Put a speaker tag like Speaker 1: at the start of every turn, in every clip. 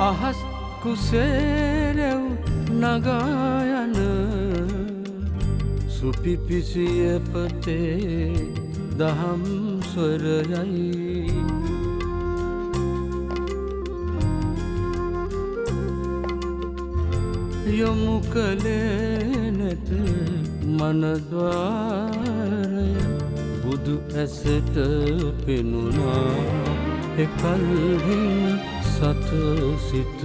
Speaker 1: අහස් කුසේරෙව් නගායන සුපිපිසිය පතේ දහම් ස්වරයයි යොමු කළේ නැත මනද්වාරය බුදු ඇසට පෙනුණා එකල්හිම සත සිත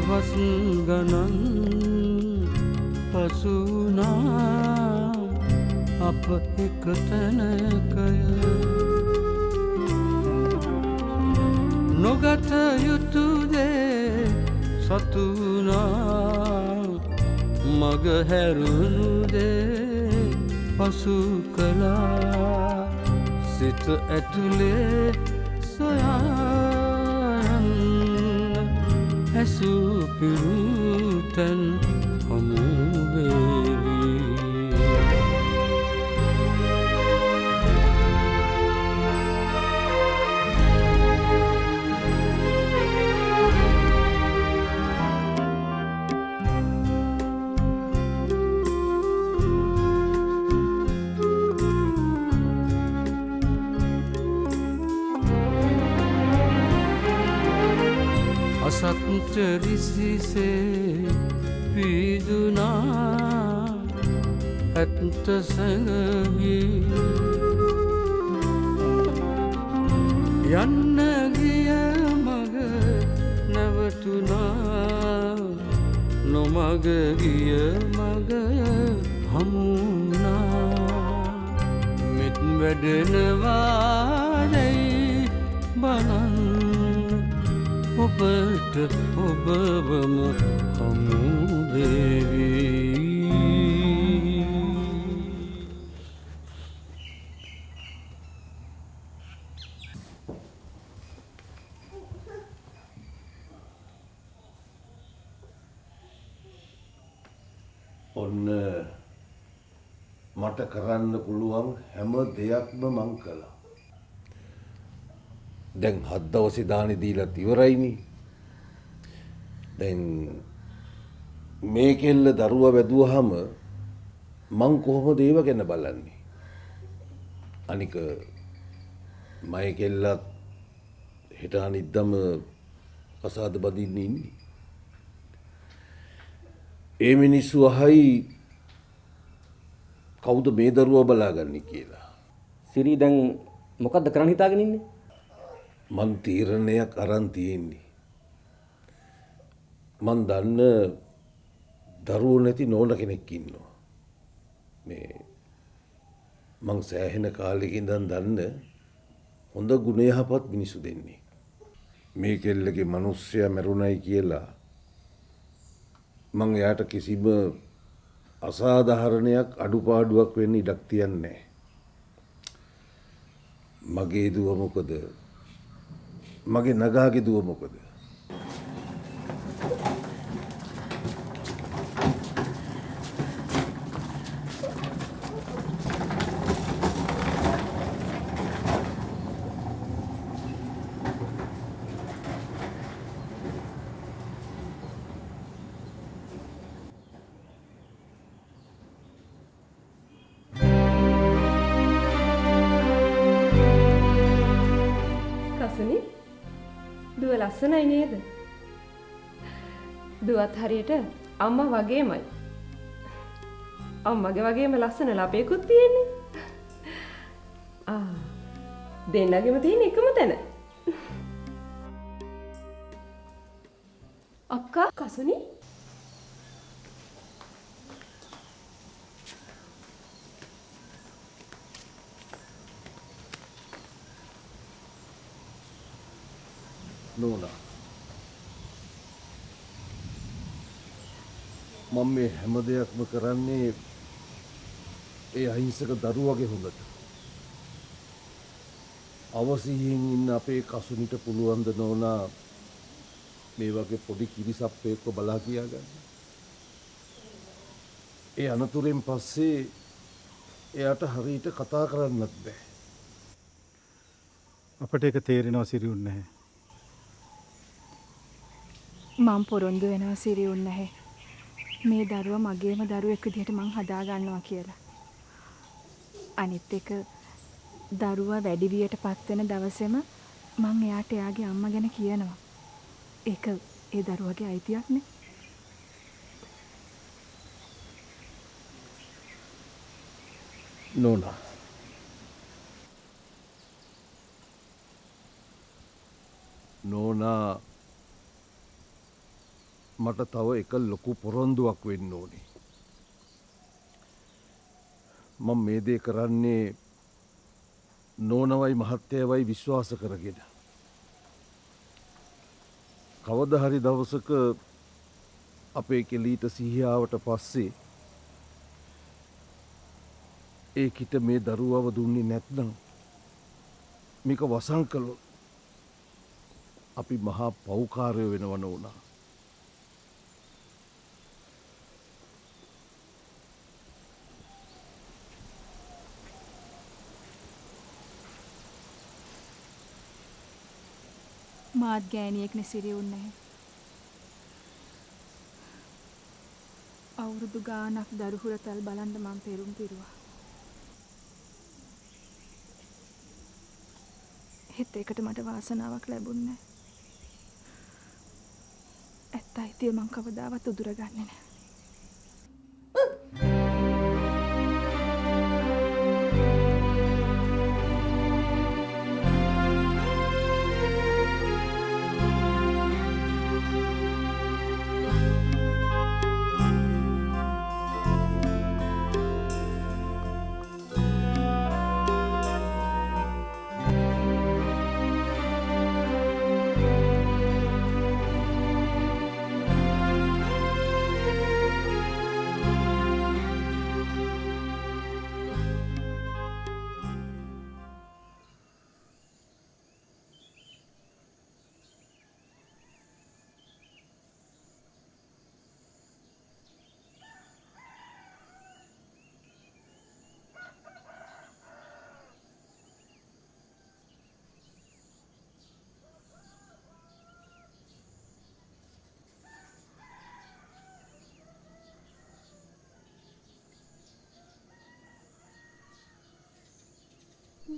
Speaker 1: වස් ගණන් පසුනා අප එක තැනකය නොගත යුතු දේ සතුනා මග හැරුණු දේ පසු කළා සිත ඇතුලේ සොයන් ඇසු පිරුතන් හමු වේවි සත්‍රිසිසේ පීදුනා ඇත්ත සැඟවී යන්න ගිය මග නැවතුනා නොමග ගිය මග හමුුණා මෙත් වැඩෙනවාදැයි බලන්න ඔබට ඔබවම හමු වේවි
Speaker 2: ඔන්න මට කරන්න පුළුවන් හැම දෙයක්ම මං කළා. දැන් 7 දවසේ දානේ දීලා ඉවරයිනේ. දැන් මේ කෙල්ල දරුවා වැදුවාම මං කොහොමද ඒව ගැන බලන්නේ? අනික මයි කෙල්ලත් හෙට අනිද්දම කසාද බඳින්න ඉන්නේ. ඒ මිනිස්සු අහයි කවුද මේ දරුවා බලාගන්නේ කියලා.
Speaker 3: සිරි දැන් මොකද්ද කරන්න හිතාගෙන ඉන්නේ?
Speaker 2: මං තීරණයක් අරන් තියෙන්නේ. මං දන්න දරුවෝ නැති නෝන කෙනෙක් ඉන්නවා. මේ මං සෑහෙන කාලෙක ඉඳන් දන්න හොඳ ගුණ යහපත් මිනිස්සු දෙන්නේ. මේ කෙල්ලගේ මිනිස්සයා මරුණයි කියලා මං එයාට කිසිම අසාධාරණයක් අඩුපාඩුවක් වෙන්න ඉඩක් තියන්නේ නැහැ. මගේ දුව මොකද? මගේ නගාගේ දුව මොකද?
Speaker 4: දුව ලස්සනයි නේද? දුවත් හරියට අම්මා වගේමයි. අම්මගේ වගේම ලස්සන ලපේකුත් තියෙන්නේ. දෙන්නගෙම තියෙන එකම තැන. අක්කා කසුනි
Speaker 2: නෝනා මම මේ හැම දෙයක්ම කරන්නේ ඒ අහිංසක දරුවගේ හොඳට. අවසියෙන් ඉන්න අපේ කසුනිට පුළුවන් ද නෝනා මේ වගේ පොඩි කිරිසප්පෙක්ව බලා කියාගන්න. ඒ අනතුරෙන් පස්සේ එයාට හරියට කතා කරන්නත් බෑ.
Speaker 5: අපට එක තේරෙනවා සිරියුන් නැහැ.
Speaker 6: මං පොරොන්දු වෙනවා සිරියුන් නැහැ. මේ දරුවා මගේම දරුවෙක් විදිහට මං හදා ගන්නවා කියලා. අනිත් එක දරුවා වැඩි වියට පත් වෙන දවසේම මං එයාට එයාගේ අම්මා ගැන කියනවා. ඒක ඒ දරුවාගේ අයිතියක් නේ.
Speaker 2: නෝනා නෝනා මට තව එක ලොකු පොරොන්දුවක් වෙන්න ඕනේ. මම මේ දේ කරන්නේ නෝනවයි මහත්තයවයි විශ්වාස කරගෙන. කවදා හරි දවසක අපේ කෙලීට සිහියාවට පස්සේ ඒකිට මේ දරුවව දුන්නේ නැත්නම් මේක වසන් කළොත් අපි මහා පෞකාරයෝ වෙනව නෝනා.
Speaker 6: මාත් ගෑණියෙක් සිරියුන් නැහැ. අවුරුදු ගාණක් දරු හුරතල් බලන්න මං පෙරුම් පිරුවා. හිත එකට මට වාසනාවක් ලැබුණේ නැහැ. ඇත්ත අයිතිය මං කවදාවත් උදුරගන්නේ නැහැ.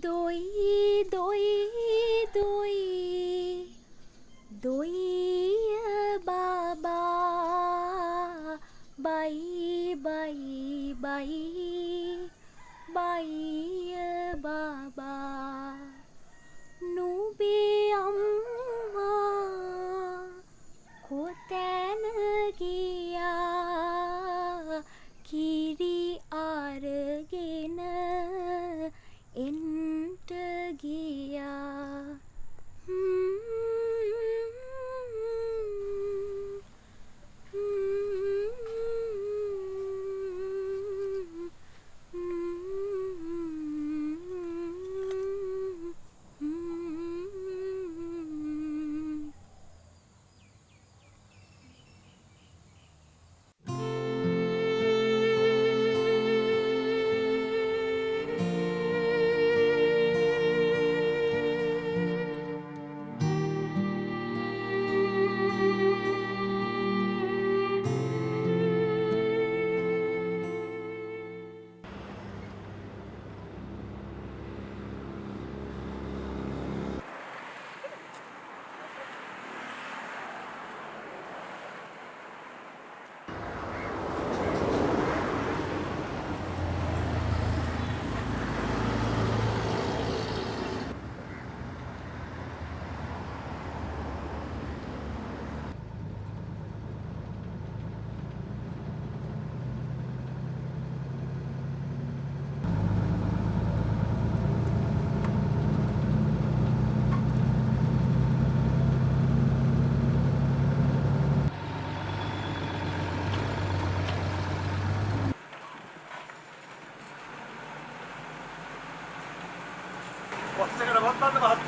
Speaker 7: Doi doi doi doi baba bye bye bye bye baba nube amma kotana giya kiri argena එන්ට ගියා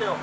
Speaker 8: මහත්තයෝ.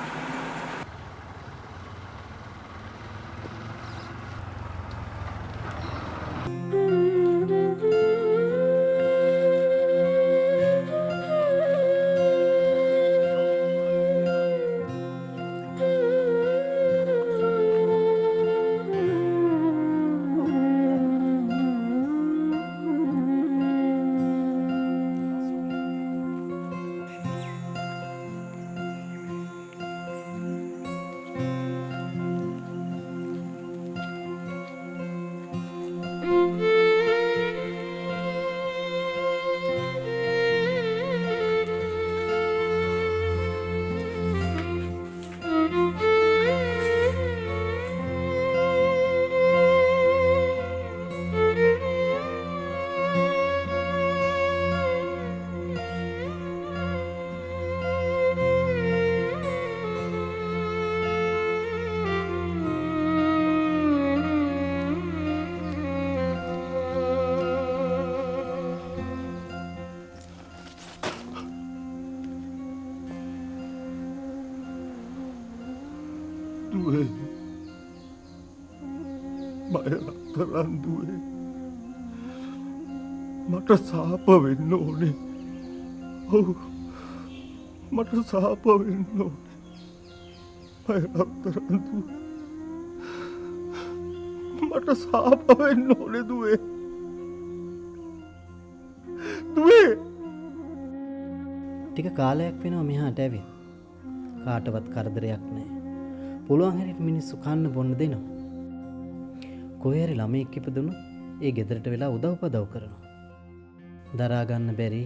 Speaker 2: දුවේ මය රත්තරන් දුවේ මට සාප වෙන්න ඕනේ. ඔව් මට සාප වෙන්න ඕනේ. මය රත්තරන් දුවේ මට සාප වෙන්න ඕනේ දුවේ. දුවේ
Speaker 9: ටික කාලයක් වෙනවා මෙහාට ඇවිත්. කාටවත් කරදරයක් නැහැ. පුළුවන් හැටියට මිනිස්සු කන්න බොන්න දෙනවා. කොහේ හරි ළමෙක් ඉපදුණොත් ඒ ගෙදරට වෙලා උදව්පදව් කරනවා. දරා ගන්න බැරි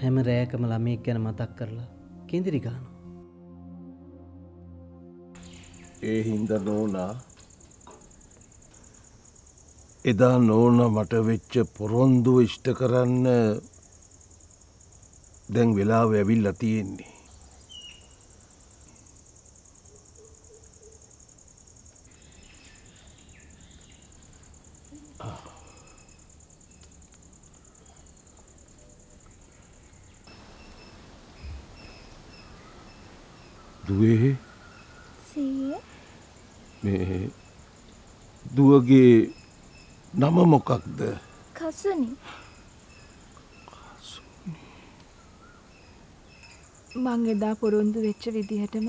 Speaker 9: හැම රැයකම ළමෙක් ගැන මතක් කරලා කිඳිරි ගන්නවා.
Speaker 2: ඒ හින්දා නෝනා එදා නෝනා මට වෙච්ච පොරොන්දුව ඉෂ්ට කරන්න දැන් වෙලාව ඇවිල්ලා තියෙන්නේ. දුවේ
Speaker 7: සීයේ
Speaker 2: මේ දුවගේ නම මොකක්ද?
Speaker 7: කසුනි.
Speaker 6: මං එදා පොරොන්දු වෙච්ච විදිහටම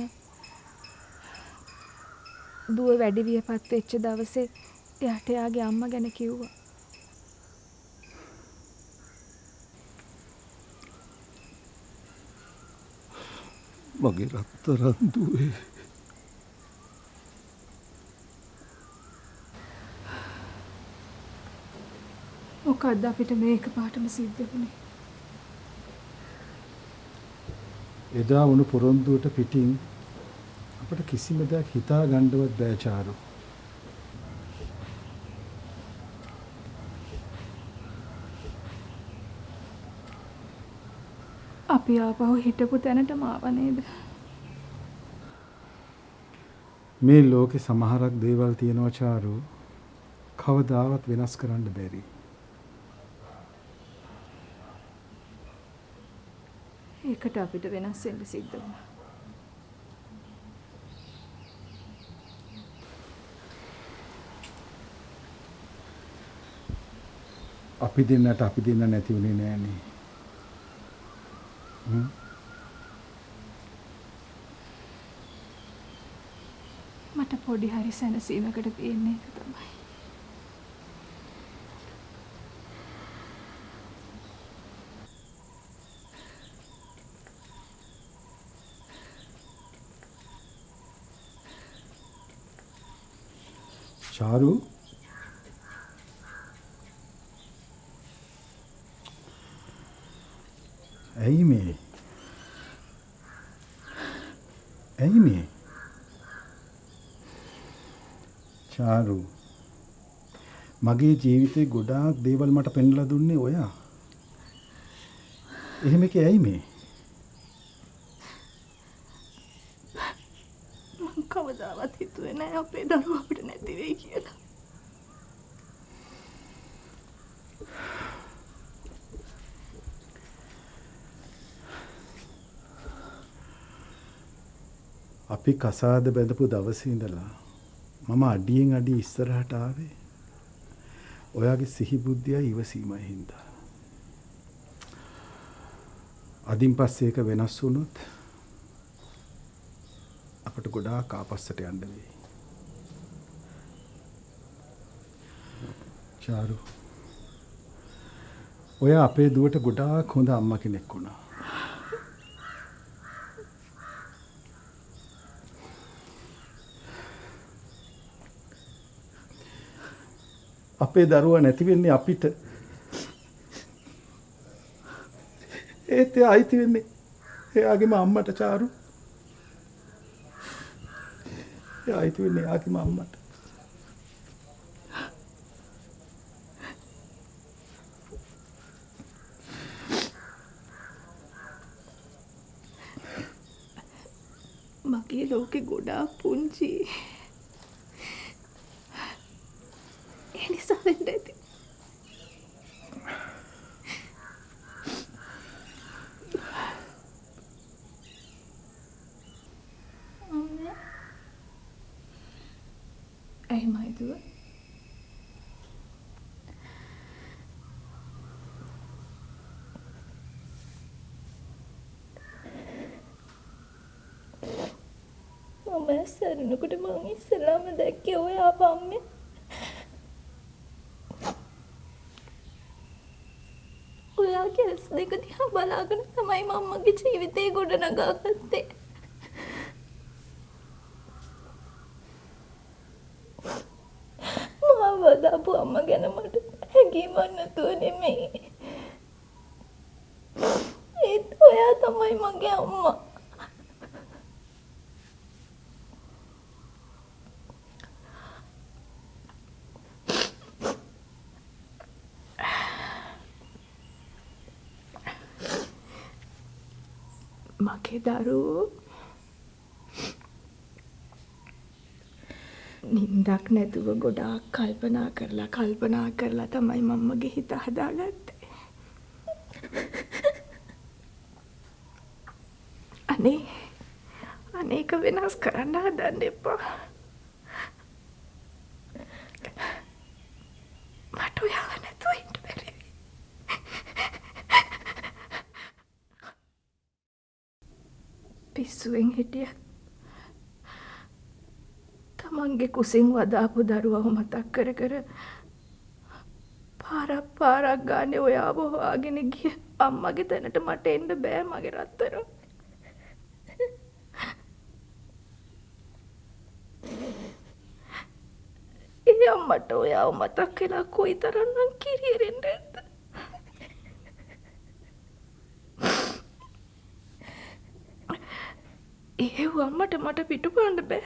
Speaker 6: දුව වැඩි වියපත් වෙච්ච දවසේ එයාට එයාගේ අම්මා ගැන කිව්වා.
Speaker 2: මගේ රත්තරන් දුවේ.
Speaker 6: මොකද්ද අපිට මේක පාටම සිද්ධ වුනේ?
Speaker 5: එදා වුණු පොරොන්දුවට පිටින් අපට කිසිම දෙයක් හිතා ගන්නවත් බෑ චාරු.
Speaker 6: අපි ආපහු හිටපු තැනටම ආව නේද?
Speaker 5: මේ ලෝකේ සමහරක් දේවල් තියෙනවා චාරු. කවදාවත් වෙනස් කරන්න බැරි.
Speaker 6: ඒකට අපිට වෙනස් වෙන්න සිද්ධ වුණා.
Speaker 5: අපි දෙන්න නැති වුණේ නෑනේ.
Speaker 6: මට පොඩි හරි සැනසීමකට තියෙන එක තමයි.
Speaker 5: චාරු ඇයි මේ චාරු මගේ ජීවිතේ ගොඩාක් දේවල් මට පෙන්ලා දුන්නේ ඔයා. එහෙම එකේ ඇයි මේ?
Speaker 6: මං කවදාවත් හිතුවේ නෑ අපේ දරුවා අපිට නැති වෙයි කියලා.
Speaker 5: අපි කසාද බැඳපු දවසේ ඉඳලා මම අඩියෙන් අඩි ඉස්සරහට ආවේ ඔයාගේ සිහි බුද්ධියයි ඉවසීමයි හින්දා. අදින් පස්සේ ඒක වෙනස් වුණොත් අපට ගොඩාක් ආපස්සට යන්න වෙයි. චාරු, ඔයා අපේ දුවට ගොඩාක් හොඳ අම්මා කෙනෙක් වුණා. අපේ දරුවා නැති වෙන්නේ අපිට. ඒත් එයා අයිති වෙන්නේ එයාගේම අම්මට චාරු. එයා අයිති වෙන්නේ එයාගේම අම්මට.
Speaker 6: මගේ ලෝකෙ ගොඩාක් පුංචි. ඒ නිසා වෙන්න ඇති.
Speaker 7: අම්මේ
Speaker 6: ඇයි මයිදුව?
Speaker 7: මම ඇස්සරනකොට මං ඉස්සෙල්ලාම දැක්කේ ඔයා අම්මේ. ඔයාගේ ඇස් දෙක දිහා බලාගෙන තමයි මම්මගේ ජීවිතේ ගොඩනගාගත්තේ. මාව දාපු අම්මා ගැන මට හැඟීමක් නැතුව නෙමෙයි. ඒත් ඔයා තමයි මගේ අම්මා.
Speaker 6: මගේ දරුවෝ නින්දක් නැතුව ගොඩාක් කල්පනා කරලා තමයි මම්මගේ හිත හදාගත්තේ. අනේක වෙනස් කරන්න හදන්න එපා. මට ඔයාව නැතුව ඉන්න බැරි. පිස්සුවෙන් හිටියත් තමන්ගේ කුසින් වදාපු දරුවව මතක් කර පාරක් ගානේ ඔයාව හොයාගෙන ගිය අම්මගේ තැනට මට එන්න බෑ මගේ රත්තරන්. ඒ අම්මට ඔයාව මතක් වෙලා කොයිතරම්නම් කිරියෙන්නේ නැද්ද? ඒ අම්මට මට පිටුපාන්න බෑ.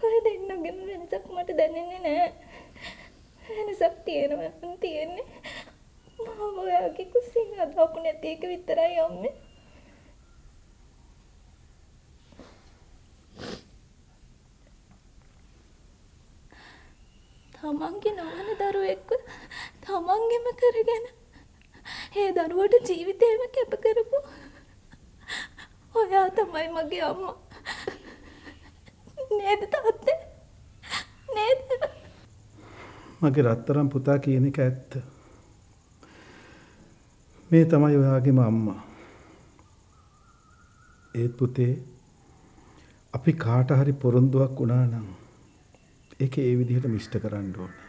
Speaker 7: ඔය දෙන්නගෙම වෙනසක් මට දැනෙන්නේ නෑ. වෙනසක් තියෙනවා නම් තියෙන්නේ මම ඔයාගේ කුසින් හදාපු නැති එක විතරයි අම්මේ. තමන්ගේ නොවන දරුවෙක්ව තමන්ගෙම කරගෙන ඒ දරුවට ජීවිතේම කැප කරපු ඔයා තමයි මගේ අම්මා. නේද තාත්තේ? නේද?
Speaker 5: මගේ රත්තරන් පුතා කියන එක ඇත්ත. මේ තමයි ඔයාගේම අම්මා. ඒත් පුතේ අපි කාට හරි පොරොන්දුවක් වුණා නම් ඒක ඒ විදිහට මිෂ්ට කරන්න ඕනේ.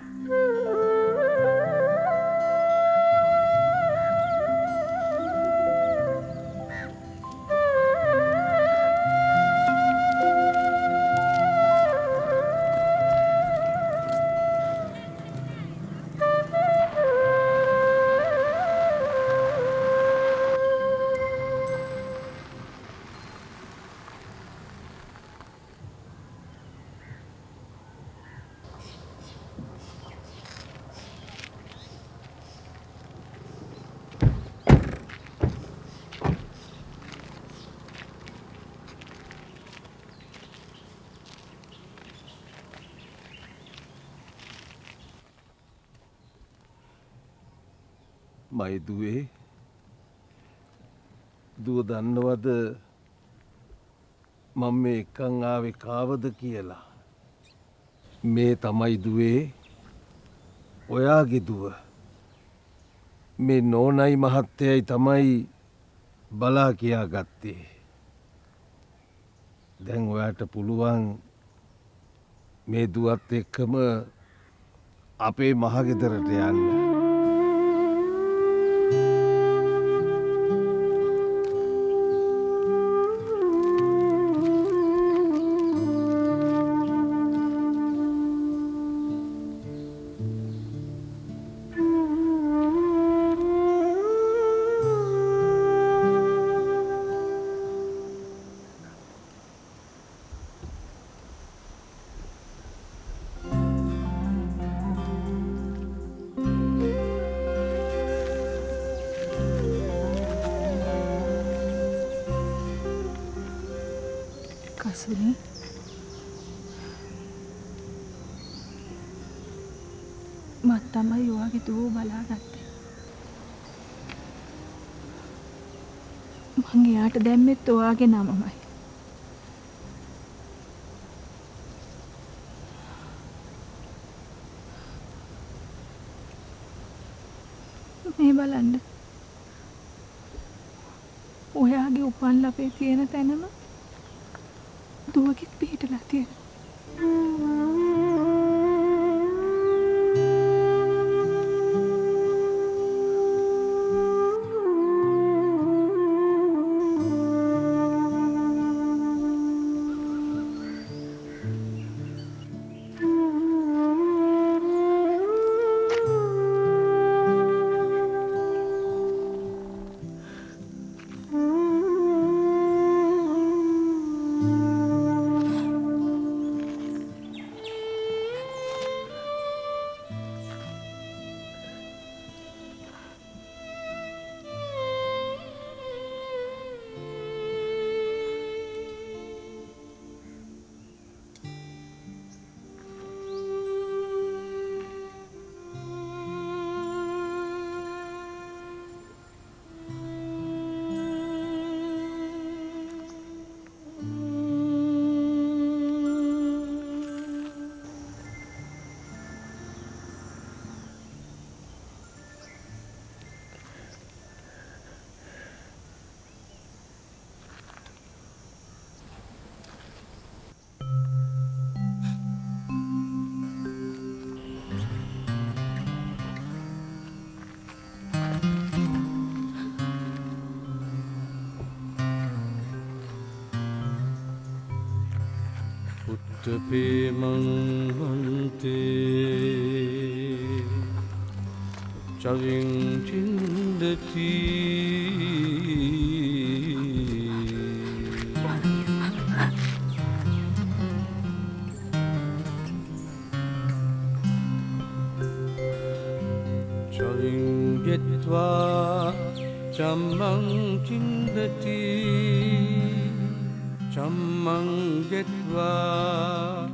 Speaker 2: මයි දුවේ දුව දන්නවද මම මේ එකන් ආවේ කාවද කියලා? මේ තමයි දුවේ ඔයාගේ දුව. මේ නෝනයි මහත්තයයි තමයි බලා කියා ගත්තේ. දැන් ඔයාට පුළුවන් මේ දුවත් එක්කම අපේ මහගෙදරට යන්න.
Speaker 6: කසුනි මත් තමයි ඔයාගේ දුව බලාගත්තේ. මං එයාට දැම්මෙත් ඔයාගේ නමමයි. මේ බලන්න. ඔයාගේ උපන් ලපේ තියෙන තැනම දුවගෙත් පිහිටලා තියෙනවා.
Speaker 1: උත්තපේ මංවන්තේ චවින් චින්දති චවින් ගෙත්වා චම්මං චින්දති චම්මං ගෙත්වා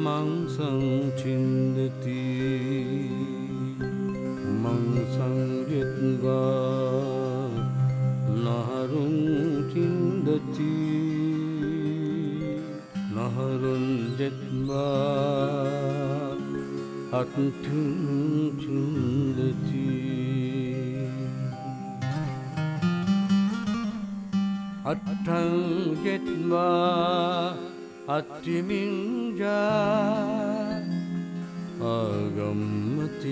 Speaker 1: මංසං චින්දති මංසං ගෙත්වා නහරුං චින්දති නහරුං ගෙත්වා අත්තුං චින්දති අට්ඨං ගෙත්වා අත්තිමින්ජා ආගම්මතිත්තති